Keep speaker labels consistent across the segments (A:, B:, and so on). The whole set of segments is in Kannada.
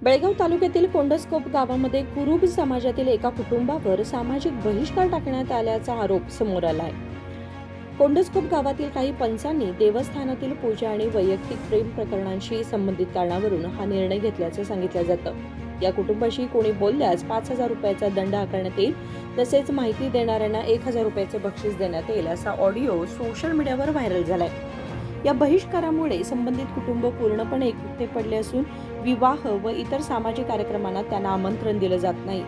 A: बेळगाव तालुक्यातील कोंडस्कोप गावामध्ये कुरुब समाजातील एका कुटुंबावर सामाजिक बहिष्कार टाकण्यात आल्याचा आरोप समोर आला आहे. कोंडस्कोप गावातील काही पंचांनी देवस्थानातील पूजा आणि वैयक्तिक प्रेम प्रकरणांशी संबंधित कारणावरून हा निर्णय घेतल्याचं सांगितलं जातं. या कुटुंबाशी कोणी बोलल्यास 5,000 रुपयाचा दंड आकारण्यात येईल, तसेच माहिती देणाऱ्यांना 1,000 रुपयाचे बक्षीस देण्यात येईल असा ऑडिओ सोशल मीडियावर व्हायरल झालाय. या बहिष्कारामुळे संबंधित कुटुंब पूर्णपणे एकटे पडले असून विवाह व इतर सामाजिक कार्यक्रमांना त्यांना आमंत्रण दिलं जात नाही.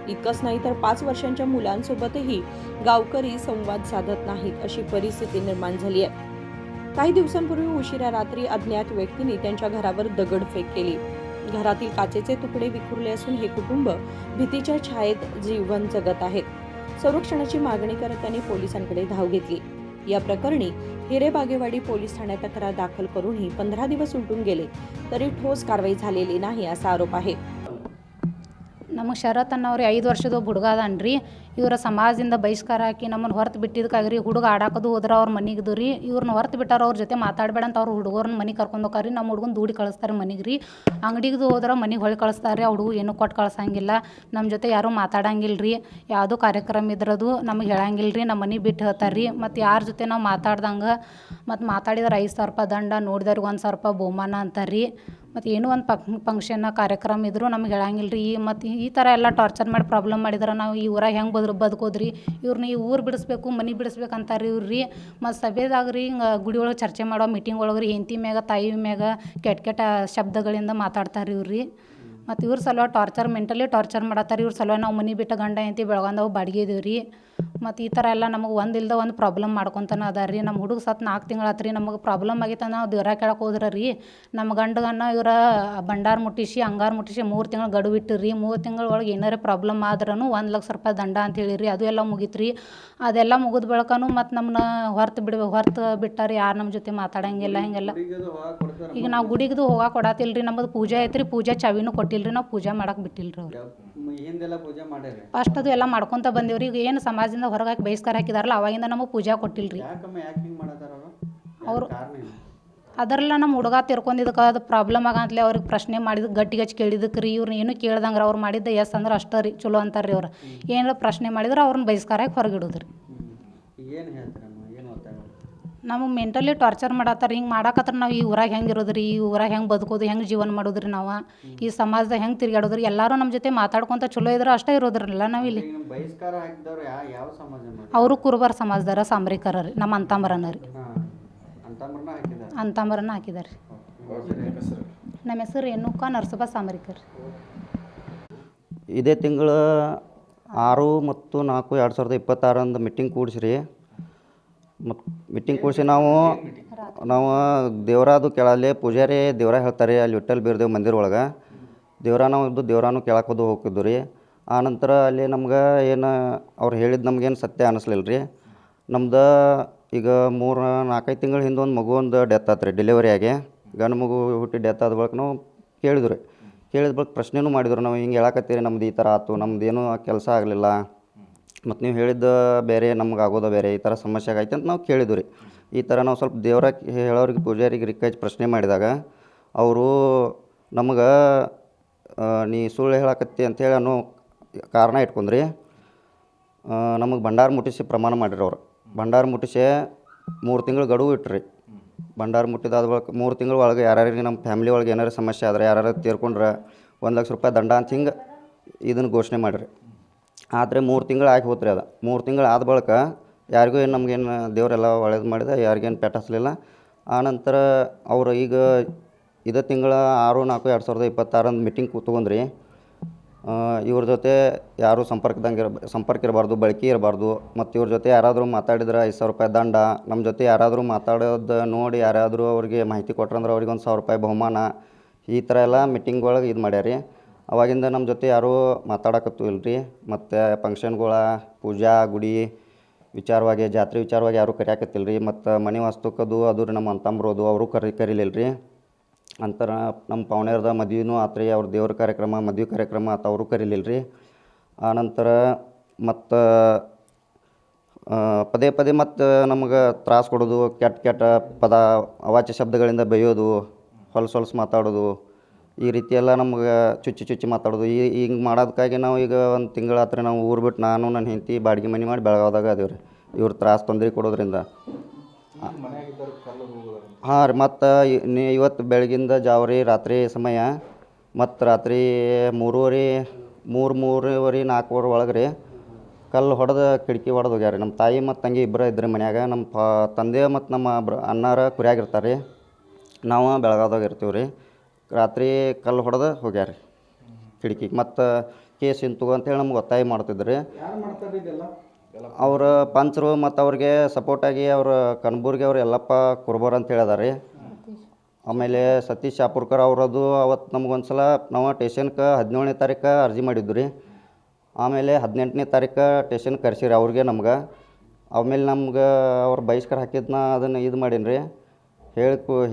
A: इतकंच नाही तर 5 वर्षांच्या मुलांसोबतही गावकरी संवाद साधत नाहीत अशी परिस्थिती निर्माण झाली आहे. काही दिवसांपूर्वी उशिरा रात्री अज्ञात व्यक्तींनी त्यांच्या घरावर दगडफेक केली. घरातील काचेचे तुकडे विखुरले असून हे कुटुंब भीतीच्या छायेत जीवन जगत आहेत. संरक्षणाची मागणी करत त्यांनी पोलिसांकडे धाव घेतली. या प्रकरणी हिरेबागेवाडी पोलीस ठाण्यात तक्रार दाखल करूनही 15 दिवस उलटून गेले तरी ठोस कारवाई झालेली नाही असा आरोप आहे.
B: ನಮಗೆ ಶರತ್ ಅನ್ನೋರು 5 ವರ್ಷದ ಹುಡುಗ ಅದಾನ್ರಿ. ಇವರ ಸಮಾಜದಿಂದ ಬಹಿಷ್ಕಾರ ಹಾಕಿ ನಮ್ಮನ್ನು ಹೊರತು ಬಿಟ್ಟಿದ್ದಕ್ಕಾಗ್ರಿ ಹುಡುಗ ಆಡಾಕೋದು ಹೋದ್ರೆ ಅವ್ರ ಮನೆಗಿದ್ದು ರೀ. ಇವ್ರನ್ನ ಹೊರತು ಬಿಟ್ಟಾರ, ಅವ್ರ ಜೊತೆ ಮಾತಾಡಬೇಡ ಅಂತ ಅವ್ರ ಹುಡುಗರನ್ನ ಮನೆಗೆ ಕರ್ಕೊಂಡು ಹೋಗ್ರಿ. ನಮ್ಮ ಹುಡುಗನ ದೂಡಿ ಕಳಿಸ್ತಾರೆ ಮನೆಗೆ ರೀ. ಅಂಗಡಿಗೆ ಹೋದ್ರೆ ಮನೆಗೆ ಹೊಳ್ಳಿ ಕಳಿಸ್ತಾರೆ. ಆ ಹುಡುಗ ಏನೂ ಕೊಟ್ಟು ಕಳ್ಸಂಗಿಲ್ಲ. ನಮ್ಮ ಜೊತೆ ಯಾರೂ ಮಾತಾಡಂಗಿಲ್ಲ ರೀ. ಯಾವುದೋ ಕಾರ್ಯಕ್ರಮ ಇದ್ರದು ನಮಗೆ ಹೇಳಂಗಿಲ್ಲ ರೀ. ನಮ್ಮ ಮನೆ ಬಿಟ್ಟು ಹೇಳ್ತಾರೆ ರೀ. ಮತ್ತು ಯಾರ ಜೊತೆ ನಾವು ಮಾತಾಡ್ದಂಗೆ ಮತ್ತು ಮಾತಾಡಿದ್ರೆ 5,000 ರೂಪಾಯಿ ದಂಡ, ನೋಡಿದವ್ರಿಗೆ 1,000 ರೂಪಾಯಿ ಬಹುಮಾನ ಅಂತಾರೆ ರೀ. ಮತ್ತು ಏನೋ ಒಂದು ಫಂಕ್ಷನ್ ಕಾರ್ಯಕ್ರಮ ಇದ್ದರೂ ನಮ್ಗೆ ಹೇಳಂಗಿಲ್ಲ ರೀ. ಮತ್ತು ಈ ಥರ ಎಲ್ಲ ಟಾರ್ಚರ್ ಮಾಡಿ ಪ್ರಾಬ್ಲಮ್ ಮಾಡಿದ್ರೆ ನಾವು ಈ ಊರಾಗ ಹೆಂಗೆ ಬದುಕೋದ್ರಿ. ಇವ್ರನ್ನ ಈ ಊರು ಬಿಡಿಸ್ಬೇಕು, ಮನೆ ಬಿಡಿಸ್ಬೇಕು ಅಂತಾರೆ ಇವ್ರು ರೀ. ಮತ್ತು ಸಭೆದಾಗ ರೀ ಹಿಂಗೆ ಗುಡಿ ಒಳಗೆ ಚರ್ಚೆ ಮಾಡೋ ಮೀಟಿಂಗ್ ಒಳಗೆ ರೀ ಹೆಂಡತಿ ಮ್ಯಾಗ ತಾಯಿ ಮ್ಯಾಗ ಕೆಟ್ಟ ಕೆಟ್ಟ ಶಬ್ದಗಳಿಂದ ಮಾತಾಡ್ತಾರೆ ಇವ್ರು ರೀ. ಮತ್ತು ಇವ್ರ ಸಲುವಾಗಿ ಮೆಂಟಲಿ ಟಾರ್ಚರ್ ಮಾಡತ್ತಾರೆ. ಇವ್ರ ಸಲುವಾಗಿ ನಾವು ಮನೆ ಬಿಟ್ಟು ಗಂಡ ಹೆಂಡತಿ ಬೆಳಗಂದವು ಬಾಡಿಗೆ ಇದೀವಿ ರೀ. ಮತ್ತು ಈ ಥರ ಎಲ್ಲ ನಮಗೆ ಒಂದಿಲ್ದ ಒಂದು ಪ್ರಾಬ್ಲಮ್ ಮಾಡ್ಕೊತಾನೆ ಅದಾರ ರೀ. ನಮ್ಮ ಹುಡುಗ ಸತ್ತು 4 ತಿಂಗಳಾತು ರೀ. ನಮಗೆ ಪ್ರಾಬ್ಲಮ್ ಆಗೈತೆ ನಾವು ದೇವ್ರ ಕೇಳಕ್ಕೆ ಹೋದ್ರೆ ರೀ ನಮ್ಮ ಗಂಡಗನ್ನ ಇವರ ಭಂಡಾರ ಮುಟ್ಟಿಸಿ ಅಂಗಾರ ಮುಟ್ಟಿಸಿ 3 ತಿಂಗಳು ಗಡುವು ಇಟ್ಟು ರೀ. 3 ತಿಂಗಳ ಒಳಗೆ ಏನಾರ ಪ್ರಾಬ್ಲಮ್ ಆದ್ರೂ 1,00,000 ರೂಪಾಯಿ ದಂಡ ಅಂತ ಹೇಳಿರಿ. ಅದು ಎಲ್ಲ ಮುಗೀತು ರೀ. ಅದೆಲ್ಲ ಮುಗಿದ ಬಳಿಕನೂ ಮತ್ತು ನಮ್ಮನ್ನ ಹೊರತು ಬಿಟ್ಟಾರಿ. ಯಾರು ನಮ್ಮ ಜೊತೆ ಮಾತಾಡಂಗಿಲ್ಲ ಹಿಂಗೆಲ್ಲ. ಈಗ ನಾವು ಗುಡಿಗೂ ಹೋಗಕ್ಕೆ ಕೊಡತ್ತಿಲ್ಲ ರೀ. ನಮ್ಮದು ಪೂಜೆ ಐತೆ ರೀ. ಪೂಜೆ ಚಾವಿನೂ ಕೊಟ್ಟಿಲ್ಲ ರೀ. ನಾವು ಪೂಜೆ ಮಾಡಕ್ಕೆ ಬಿಟ್ಟಿಲ್ಲ ರೀ ಅವ್ರು. ಫಸ್ಟ್ ಅದು ಎಲ್ಲ ಮಾಡ್ಕೊತ ಬಂದೀವಿ ರೀ. ಈಗ ಏನು ಸಮಾಜದಿಂದ ಹೊರಗೆ ಹಾಕಿ ಬಹಿಷ್ಕಾರ ಹಾಕಿದಾರಲ್ಲ ಅವಾಗಿಂದ ನಮಗೆ ಪೂಜೆ ಕೊಟ್ಟಿಲ್ಲ ರೀ ಅವರು. ಅದರಲ್ಲ ನಮ್ಮ ಹುಡುಗ ತಿರ್ಕೊಂಡಿದ್ದಕ್ಕೆ ಅದು ಪ್ರಾಬ್ಲಮ್ ಆಗಂತಲೇ ಅವ್ರಿಗೆ ಪ್ರಶ್ನೆ ಮಾಡಿದಕ್ಕೆ ಗಟ್ಟಿಗೆ ಕೇಳಿದಕ್ಕೆ ರೀ. ಇವ್ರನ್ನ ಏನೂ ಕೇಳ್ದಂಗೆ ಅವ್ರು ಮಾಡಿದ್ದೆ ಎಸ್ ಅಂದ್ರೆ ಅಷ್ಟೇ ರೀ ಚಲೋ ಅಂತಾರೆ ರೀ ಅವ್ರು. ಏನಾರ ಪ್ರಶ್ನೆ ಮಾಡಿದ್ರೆ ಅವ್ರನ್ನ ಬಹಿಷ್ಕಾರ ಹಾಕಿ ಹೊರಗಿಡೋದು ರೀ. ನಮಗೆ ಮೆಂಟಲಿ ಟಾರ್ಚರ್ ಮಾಡತ್ತಾರೆ. ಹಿಂಗೆ ಮಾಡಾಕತ್ರ ನಾವು ಈ ಊರಾಗ ಹೆಂಗೆ ಇರೋದು ರೀ, ಈ ಊರಾಗ ಹೆಂಗೆ ಬದುಕೋದು, ಹೆಂಗೆ ಜೀವನ ಮಾಡೋದು ರೀ, ನಾವು ಈ ಸಮಾಜದಾಗ ಹೆಂಗೆ ತಿರುಗಾಡೋದು ರೀ. ಎಲ್ಲರೂ ನಮ್ಮ ಜೊತೆ ಮಾತಾಡ್ಕೊತ ಚಲೋ ಇದ್ರೆ ಅಷ್ಟೇ ಇರೋದ್ರಲ್ಲ ನಾವು ಇಲ್ಲಿ. ಅವರು ಕುರುಬರ ಸಮಾಜದಾರ ಸಾಂಬ್ರಿಕರ ರೀ. ನಮ್ಮ ಅಂತಂಬರನ ರೀ. ಅಂತಂಬರನ ಹಾಕಿದಾರೆ ರೀ. ನಮ್ಮ ಹೆಸರು ರೇಣುಕಾ ನರಸಪ್ಪ ಸಾಂಬ್ರಿಕರ್.
C: ಇದೇ ತಿಂಗಳು 6 ಮತ್ತು 4, 2026 ಮೀಟಿಂಗ್ ಕೂಡಿಸ್ರಿ. ಮತ್ತು ಮೀಟಿಂಗ್ ಕೂಡಿಸಿ ನಾವು ದೇವರಾದು ಕೇಳಲ್ಲಿ ಪೂಜಾರಿ ದೇವ್ರ ಹೇಳ್ತಾರೆ ಅಲ್ಲಿ ವಿಠ್ಠಲ್ ಬೀರ್ದೇವ್ ಮಂದಿರ ಒಳಗೆ ದೇವ್ರಾನು ಕೇಳಕ್ಕೆ ಹೋಗಿದ್ದು ರೀ. ಆನಂತರ ಅಲ್ಲಿ ನಮ್ಗೆ ಏನು ಅವ್ರು ಹೇಳಿದ್ದು ನಮ್ಗೇನು ಸತ್ಯ ಅನ್ನಿಸ್ಲಿಲ್ಲ ರೀ. ನಮ್ದು ಈಗ 3-4 ತಿಂಗಳ ಹಿಂದೆ ಒಂದು ಮಗು ಡೆತ್ ಆಯ್ತು ರೀ. ಡೆಲಿವರಿ ಆಗಿ ಗಂಡು ಮಗು ಹುಟ್ಟಿ ಡೆತ್ ಆದ ಬಳಿಕ ನಾವು ಕೇಳಿದ್ರು ರೀ. ಕೇಳಿದ ಬಳಿಕ ಪ್ರಶ್ನೆನೂ ಮಾಡಿದ್ರು. ನಾವು ಹಿಂಗೆ ಹೇಳಕತ್ತೀರಿ, ನಮ್ದು ಈ ಥರ ಆಯ್ತು, ನಮ್ದೇನೂ ಕೆಲಸ ಆಗಲಿಲ್ಲ, ಮತ್ತು ನೀವು ಹೇಳಿದ್ದು ಬೇರೆ, ನಮ್ಗೆ ಆಗೋದು ಬೇರೆ, ಈ ಥರ ಸಮಸ್ಯೆ ಆಗೈತೆ ಅಂತ ನಾವು ಕೇಳಿದ್ವಿ ರೀ. ಈ ಥರ ನಾವು ಸ್ವಲ್ಪ ದೇವ್ರ ಹೇಳೋರಿಗೆ ಪೂಜಾರಿಗೆ ರಿಕ್ವೆಸ್ಟ್ ಪ್ರಶ್ನೆ ಮಾಡಿದಾಗ ಅವರು ನಮ್ಗೆ ನೀ ಸುಳ್ಳು ಹೇಳಕತ್ತಿ ಅಂಥೇಳಿ ಅನ್ನೋ ಕಾರಣ ಇಟ್ಕೊಂಡ್ರಿ ನಮಗೆ ಭಂಡಾರ ಮುಟ್ಟಿಸಿ ಪ್ರಮಾಣ ಮಾಡಿರಿ. ಅವ್ರು ಭಂಡಾರ ಮುಟ್ಟಿಸಿ 3 ತಿಂಗಳು ಗಡುವು ಇಟ್ರಿ. ಭಂಡಾರ ಮುಟ್ಟಿದಾದ ಬಳಿಕ 3 ತಿಂಗಳ ಒಳಗೆ ಯಾರ್ಯಾರಿಗೆ ನಮ್ಮ ಫ್ಯಾಮಿಲಿ ಒಳಗೆ ಏನಾರು ಸಮಸ್ಯೆ ಆದರೆ, ಯಾರು ತೀರ್ಕೊಂಡ್ರೆ 1,00,000 ರೂಪಾಯಿ ದಂಡ ಅಂತ ಹಿಂಗೆ ಇದನ್ನು ಘೋಷಣೆ ಮಾಡಿರಿ. ಆದರೆ 3 ತಿಂಗಳು ಆಗಿ ಹೋತ್ರಿ. ಅದು 3 ತಿಂಗಳು ಆದ ಬಳಿಕ ಯಾರಿಗೂ ಏನು ನಮಗೇನು ದೇವರೆಲ್ಲ ಒಳ್ಳೇದು ಮಾಡಿದೆ, ಯಾರಿಗೇನು ಪೆಟ್ಟು ಹಚ್ಚಲಿಲ್ಲ. ಆನಂತರ ಅವರು ಈಗ ಇದೇ ತಿಂಗಳ 6-4-2026 ಮೀಟಿಂಗ್ ತೊಗೊಂಡ್ರಿ. ಇವ್ರ ಜೊತೆ ಯಾರೂ ಸಂಪರ್ಕ ಇರಬಾರ್ದು, ಬಳಕೆ ಇರಬಾರ್ದು. ಮತ್ತು ಇವ್ರ ಜೊತೆ ಯಾರಾದರೂ ಮಾತಾಡಿದ್ರೆ 5,000 ರೂಪಾಯಿ ದಂಡ. ನಮ್ಮ ಜೊತೆ ಯಾರಾದರೂ ಮಾತಾಡೋದು ನೋಡಿ ಯಾರಾದರೂ ಅವ್ರಿಗೆ ಮಾಹಿತಿ ಕೊಟ್ರಂದ್ರೆ ಅವ್ರಿಗೆ 1,000 ರೂಪಾಯಿ ಬಹುಮಾನ. ಈ ಥರ ಎಲ್ಲ ಮೀಟಿಂಗ್ ಒಳಗೆ ಇದು ಮಾಡ್ಯಾರ. ಅವಾಗಿಂದ ನಮ್ಮ ಜೊತೆ ಯಾರೂ ಮಾತಾಡಕತ್ತೂ ಇಲ್ಲ ರೀ. ಮತ್ತು ಫಂಕ್ಷನ್ಗಳ ಪೂಜಾ ಗುಡಿ ವಿಚಾರವಾಗಿ, ಜಾತ್ರೆ ವಿಚಾರವಾಗಿ ಯಾರೂ ಕರೆಯಾಕತ್ತಿಲ್ಲ ರೀ. ಮತ್ತು ಮನೆ ವಾಸ್ತುಕದು ಅದು ರೀ ನಮ್ಮ ಅಂತಂಬ್ರೋದು ಅವರು ಕರೀಲಿಲ್ಲ ರೀ. ಅಂತರ ನಮ್ಮ ಪವಣ್ಯರ್ದ ಮದುವೆನೂ ಆತು ರೀ. ಅವ್ರ ದೇವ್ರ ಕಾರ್ಯಕ್ರಮ, ಮದುವೆ ಕಾರ್ಯಕ್ರಮ ಆತು, ಅವರು ಕರೀಲಿಲ್ಲ ರೀ. ಆನಂತರ ಮತ್ತು ಪದೇ ಪದೇ ಮತ್ತು ನಮಗೆ ತ್ರಾಸು ಕೊಡೋದು, ಕೆಟ್ಟ ಪದ ಅವಾಚ್ಯ ಶಬ್ದಗಳಿಂದ ಬೈಯೋದು, ಹೊಲಸು ಮಾತಾಡೋದು, ಈ ರೀತಿ ಎಲ್ಲ ನಮ್ಗೆ ಚುಚ್ಚಿ ಮಾತಾಡೋದು ಹಿಂಗೆ ಮಾಡೋದಕ್ಕಾಗಿ ನಾವು ಈಗ ಒಂದು ತಿಂಗಳ ಹತ್ರ ನಾವು ಊರು ಬಿಟ್ಟು ನಾನು ನನ್ನ ಹೆಂಡತಿ ಬಾಡಿಗೆ ಮನೆ ಮಾಡಿ ಬೆಳಗಾವ್ದಾಗ ಅದೇವ್ರಿ ಇವ್ರು ತ್ರಾಸ ತೊಂದರೆ ಕೊಡೋದ್ರಿಂದ. ಹಾಂ ರೀ, ಮತ್ತು ಇವತ್ತು ಬೆಳಗಿಂದ ಜಾವರಿ ರಾತ್ರಿ ಸಮಯ ಮತ್ತು ರಾತ್ರಿ 3:30 4 ಒಳಗೆ ರೀ ಕಲ್ಲು ಹೊಡೆದು ಕಿಟಕಿ ಹೊಡೆದು ಹೋಗ್ಯಾರ ರೀ. ನಮ್ಮ ತಾಯಿ ಮತ್ತು ತಂಗಿ ಇಬ್ಬರು ಇದ್ರಿ ಮನ್ಯಾಗ. ನಮ್ಮ ತಂದೆ ಮತ್ತು ನಮ್ಮ ಅಣ್ಣಾರ ಕುರಿಯಾಗಿರ್ತಾರೆ ರೀ, ನಾವು ಬೆಳಗಾವ್ದಾಗ ಇರ್ತೀವಿ ರೀ. ರಾತ್ರಿ ಕಲ್ಲು ಹೊಡೆದು ಹೋಗ್ಯಾರ ರೀ ಕಿಟಕಿಗೆ. ಮತ್ತು ಕೇಸ್ ಇಂತು ಅಂತೇಳಿ ನಮ್ಗೆ ಒತ್ತಾಯ ಮಾಡ್ತಿದ್ರಿ. ಅವ್ರ ಪಂಚರು ಮತ್ತು ಅವ್ರಿಗೆ ಸಪೋರ್ಟಾಗಿ ಅವ್ರ ಕನಬೂರ್ಗಿ ಅವ್ರು ಯಲ್ಲಪ್ಪ ಕುರ್ಬರ್ ಅಂತ ಹೇಳಿದಾರೆ ರೀ. ಆಮೇಲೆ ಸತೀಶ್ ಶಾಪುರ್ಕರ್ ಅವರದು ಅವತ್ತು ನಮ್ಗೊಂದು ಸಲ ನಾವು ಟೇಷನ್ಗೆ 17ನೇ ತಾರೀಕು ಅರ್ಜಿ ಮಾಡಿದ್ದು ರೀ. ಆಮೇಲೆ 18ನೇ ತಾರೀಕು ಟೇಷನ್ ಕರೆಸಿರಿ ಅವ್ರಿಗೆ ನಮ್ಗೆ. ಆಮೇಲೆ ನಮ್ಗೆ ಅವ್ರು ಬಹಿಷ್ಕಾರ ಹಾಕಿದ್ನ ಅದನ್ನು ಇದು ಮಾಡೀನಿ ರೀ.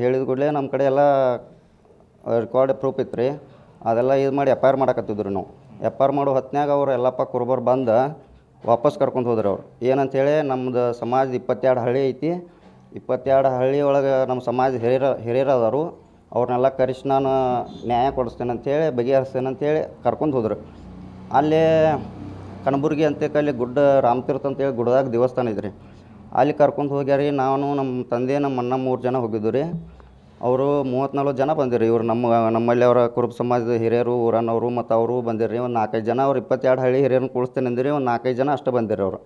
C: ಹೇಳಿದ ಕೂಡಲೇ ನಮ್ಮ ಕಡೆ ಎಲ್ಲ ರೆಕಾರ್ಡ್ ಪ್ರೂಫ್ ಇತ್ತು ರೀ. ಅದೆಲ್ಲ ಇದು ಮಾಡಿ FIR ಮಾಡಕತ್ತಿದ್ರು ನಾವು. FIR ಮಾಡೋ ಹೊತ್ನ್ಯಾಗ ಅವ್ರು ಯಲ್ಲಪ್ಪ ಕುರ್ಬರ್ ಬಂದು ವಾಪಸ್ ಕರ್ಕೊಂಡು ಹೋದ್ರಿ ಅವ್ರು. ಏನಂತೇಳಿ ನಮ್ಮದು ಸಮಾಜ 22 ಹಳ್ಳಿ ಐತಿ. 22 ಹಳ್ಳಿ ಒಳಗೆ ನಮ್ಮ ಸಮಾಜ ಹಿರಿಯರು ಅದಾರು. ಅವ್ರನ್ನೆಲ್ಲ ಕರೆಸಿ ನಾನು ನ್ಯಾಯ ಕೊಡಿಸ್ತೇನೆ ಅಂಥೇಳಿ ಬಗೆಹರಿಸ್ತೇನೆ ಅಂಥೇಳಿ ಕರ್ಕೊಂಡು ಹೋದ್ರು. ಅಲ್ಲೇ ಕನಬುರ್ಗಿ ಅಲ್ಲಿ ಗುಡ್ಡ ರಾಮತೀರ್ಥ ಅಂತೇಳಿ ಗುಡ್ಡದಾಗ ದೇವಸ್ಥಾನ ಇದ್ರಿ. ಅಲ್ಲಿ ಕರ್ಕೊಂಡು ಹೋಗ್ಯಾರ ರೀ. ನಾನು ನಮ್ಮ ತಂದೆ ನಮ್ಮ ಅಣ್ಣ 3 ಜನ ಹೋಗಿದ್ದು ರೀ. ಅವರು 30-40 ಜನ ಬಂದಿರಿ. ಇವರು ನಮ್ಮಲ್ಲಿ ಅವರ ಕುರುಬ ಸಮಾಜದ ಹಿರಿಯರು ಊರನ್ನವರು ಮತ್ತು ಅವರು ಬಂದಿರಿ. ಒಂದು 4-5 ಜನ ಅವ್ರು 22 ಹಳ್ಳಿ ಹಿರಿಯರನ್ನ ಕೂಡಿಸ್ತೇನೆ ಅಂದಿರಿ. ಒಂದು 4-5 ಜನ ಅಷ್ಟೇ ಬಂದಿರಿ ಅವರು.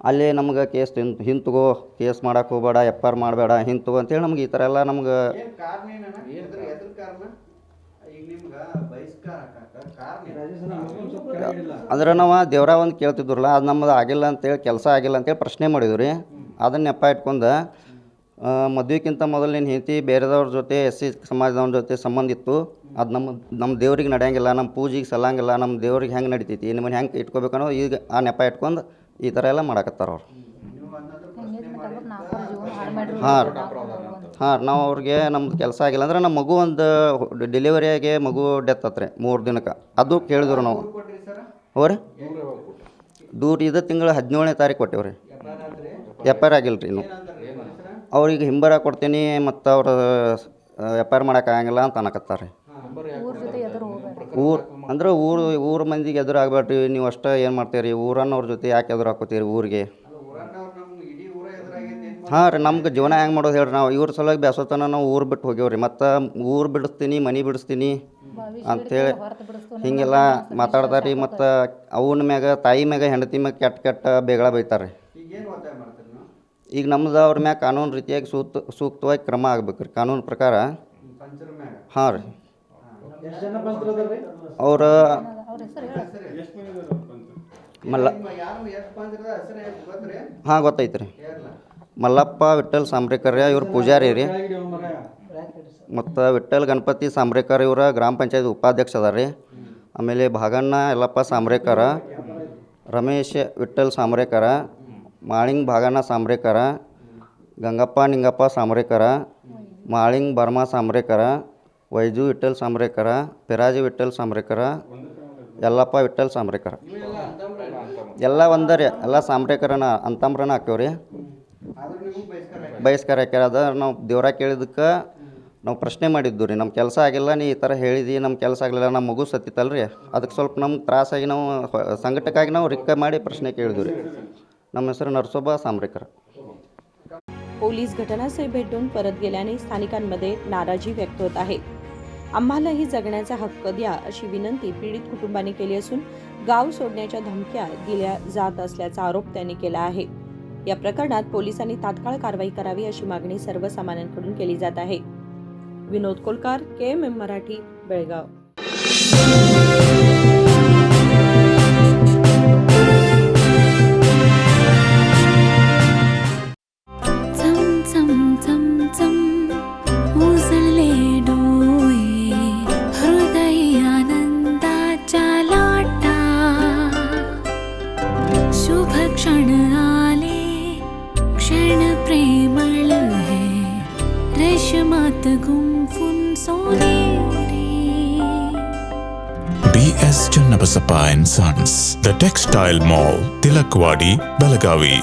C: ಅಲ್ಲಿ ನಮ್ಗೆ ಕೇಸ್ ಹಿಂತಗೋ, ಕೇಸ್ ಮಾಡಕ್ಕೆ ಹೋಗಬೇಡ, FIR ಮಾಡಬೇಡ, ಹಿಂತಗೋ ಅಂತೇಳಿ ನಮ್ಗೆ ಈ ಥರ ಎಲ್ಲ ನಮ್ಗೆ ಅಂದ್ರೆ ನಾವು ದೇವ್ರ ಒಂದು ಕೇಳ್ತಿದ್ರಲ್ಲ, ಅದು ನಮ್ಮದು ಆಗಿಲ್ಲ ಅಂತೇಳಿ, ಕೆಲಸ ಆಗಿಲ್ಲ ಅಂತೇಳಿ ಪ್ರಶ್ನೆ ಮಾಡಿದ್ವಿ ರೀ. ಅದನ್ನ ನೆಪ ಇಟ್ಕೊಂಡು ಮದುವೆಗಿಂತ ಮೊದಲು ನಿನ್ನ ಹೆಂಡತಿ ಬೇರೆದವ್ರ ಜೊತೆ SC ಸಮಾಜದವ್ರ ಜೊತೆ ಸಂಬಂಧ ಇತ್ತು, ಅದು ನಮ್ಮ ದೇವ್ರಿಗೆ ನಡೆಯಂಗಿಲ್ಲ, ನಮ್ಮ ಪೂಜೆಗೆ ಸಲ್ಲಂಗಿಲ್ಲ, ನಮ್ಮ ದೇವ್ರಿಗೆ ಹೆಂಗೆ ನಡಿತೈತಿ, ನಿಮ್ಮನ್ನು ಹೆಂಗೆ ಇಟ್ಕೋಬೇಕನ್ನೋ ಈಗ ಆ ನೆಪ ಇಟ್ಕೊಂಡು ಈ ಥರ ಎಲ್ಲ ಮಾಡಕತ್ತಾರ ಅವ್ರು. ಹಾಂ ನಾವು ಅವ್ರಿಗೆ ನಮ್ದು ಕೆಲಸ ಆಗಿಲ್ಲ ಅಂದ್ರೆ ನಮ್ಮ ಮಗು ಒಂದು ಡೆಲಿವರಿಯಾಗಿ ಮಗು ಡೆತ್ ಆತ್ರಿ 3 ದಿನಕ್ಕೆ. ಅದು ಕೇಳಿದ್ರು ನಾವು. ಅವ್ರಿ ದೂರ ಇದು ತಿಂಗಳು 17ನೇ ತಾರೀಕು ಕೊಟ್ಟೇವ್ರಿ. FIR ಆಗಿಲ್ಲ ರೀ ಇನ್ನು. ಅವ್ರಿಗೆ ಹಿಂಬರ ಕೊಡ್ತೀನಿ ಮತ್ತು ಅವ್ರು FIR ಮಾಡೋಕ್ಕಾಗಂಗಿಲ್ಲ ಅಂತ ಅನ್ನಕತ್ತಾರೆ. ಊರು ಮಂದಿಗೆ ಎದುರು ಆಗಬೇಡ್ರಿ, ನೀವು ಅಷ್ಟೇ ಏನು ಮಾಡ್ತೀರಿ, ಊರನ್ನವ್ರ ಜೊತೆ ಯಾಕೆ ಎದುರು ಹಾಕೋತೀರಿ ಊರಿಗೆ? ಹಾಂ ರೀ, ನಮ್ಗೆ ಜೀವನ ಹೆಂಗೆ ಮಾಡೋದು ಹೇಳ್ರಿ. ನಾವು ಇವ್ರ ಸಲುವಾಗಿ ಬೇಸೋತನ ನಾವು ಊರು ಬಿಟ್ಟು ಹೋಗ್ಯವ್ರಿ. ಮತ್ತು ಊರು ಬಿಡಿಸ್ತೀನಿ, ಮನೆ ಬಿಡಿಸ್ತೀನಿ ಅಂಥೇಳಿ ಹೀಗೆಲ್ಲ ಮಾತಾಡ್ತಾರೆ ರೀ. ಮತ್ತು ಅವನ ಮ್ಯಾಗ ತಾಯಿ ಮ್ಯಾಗ ಹೆಂಡತಿ ಮ್ಯಾಗ ಕೆಟ್ಟ ಬೇಗಳ ಬೈತಾರೆ ರೀ. ಈಗ ನಮ್ದು ಅವ್ರ ಮ್ಯಾಗ ಕಾನೂನು ರೀತಿಯಾಗಿ ಸೂಕ್ತವಾಗಿ ಕ್ರಮ ಆಗ್ಬೇಕು ರೀ ಕಾನೂನು ಪ್ರಕಾರ. ಹಾಂ ರೀ, ಅವ್ರ ಹಾಂ ಗೊತ್ತೈತೆ ರೀ. ಮಲ್ಲಪ್ಪ ವಿಠ್ಠಲ್ ಸಾಂಬ್ರೇಕರ್ ಇವ್ರ ಪೂಜಾರಿ ರೀ. ಮತ್ತು ವಿಠ್ಠಲ್ ಗಣಪತಿ ಸಾಂಬ್ರೇಕರ್ ಇವರ ಗ್ರಾಮ ಪಂಚಾಯತ್ ಉಪಾಧ್ಯಕ್ಷ ಅದಾರ ರೀ. ಆಮೇಲೆ ಭಾಗಣ್ಣ ಯಲ್ಲಪ್ಪ ಸಾಂಬ್ರೇಕರ, ರಮೇಶ್ ವಿಠ್ಠಲ್ ಸಾಂಬ್ರೇಕರ, ಮಾಳಿಂಗ್ ಭಾಗಣ್ಣ ಸಾಂಬ್ರೇಕರ, ಗಂಗಪ್ಪ ನಿಂಗಪ್ಪ ಸಾಂಬ್ರೇಕರ, ಮಾಳಿಂಗ್ ಬರ್ಮಾ ಸಾಂಬ್ರೇಕರ, ವೈಜು ವಿಠ್ಠಲ್ ಸಾಂಬ್ರೇಕರ, ಪಿರಾಜಿ ವಿಠ್ಠಲ್ ಸಾಂಬ್ರೇಕರ, ಯಲ್ಲಪ್ಪ ವಿಠ್ಠಲ್ ಸಾಂಬ್ರೇಕರ ಎಲ್ಲ ಒಂದರಿ. ಎಲ್ಲ ಸಾಂಬ್ರೇಕರನ ಅಂತಂಬ್ರನ ಹಾಕ್ಯವ್ರಿ. ಬಹಿಷ್ಕಾರ ಹಾಕ್ಯಾರ. ಅದ ನಾವು ದೇವ್ರ ಕೇಳಿದಕ್ಕೆ ನಾವು ಪ್ರಶ್ನೆ ಮಾಡಿದ್ದು ರೀ, ನಮ್ಮ ಕೆಲಸ ಆಗಿಲ್ಲ, ನೀ ಈ ಥರ ಹೇಳಿದಿ, ನಮ್ಮ ಕೆಲಸ ಆಗಲಿಲ್ಲ, ನಮ್ಮ ಮಗು ಸತ್ತಿತ್ತಲ್ಲ ರೀ, ಅದಕ್ಕೆ ಸ್ವಲ್ಪ ನಮ್ಗೆ ತ್ರಾಸಾಗಿ ನಾವು ಸಂಘಟಕ್ಕಾಗಿ ನಾವು रिक्का ಮಾಡಿ ಪ್ರಶ್ನೆ ಕೇಳಿದ್ವಿ ರೀ. ನಮ್ಮ ಹೆಸರು नरसोबा सामरेकर.
A: पोलीस घटनास्थळी भेट देऊन परत गेल्याने स्थानिकांमध्ये नाराजी व्यक्त होत आहे. आम्हालाही जगण्याचा हक्क द्या अशी विनंती पीडित कुटुंबाने केली असून गाव सोडण्याच्या धमक्या दिल्या जात असल्याचा आरोप त्यांनी केला आहे. या प्रकरणात पोलिसांनी तात्काळ कारवाई करावी अशी मागणी सर्वसामान्यांकडून केली जात आहे. विनोद कोलकार, KMM मराठी, बेळगाव.
D: क्षण आले, क्षण प्रेमळ है, रेशमात गुंफून सोनेरी.
E: BS Channabasappa and Sons, The Textile Mall, Tilakwadi, Belagavi.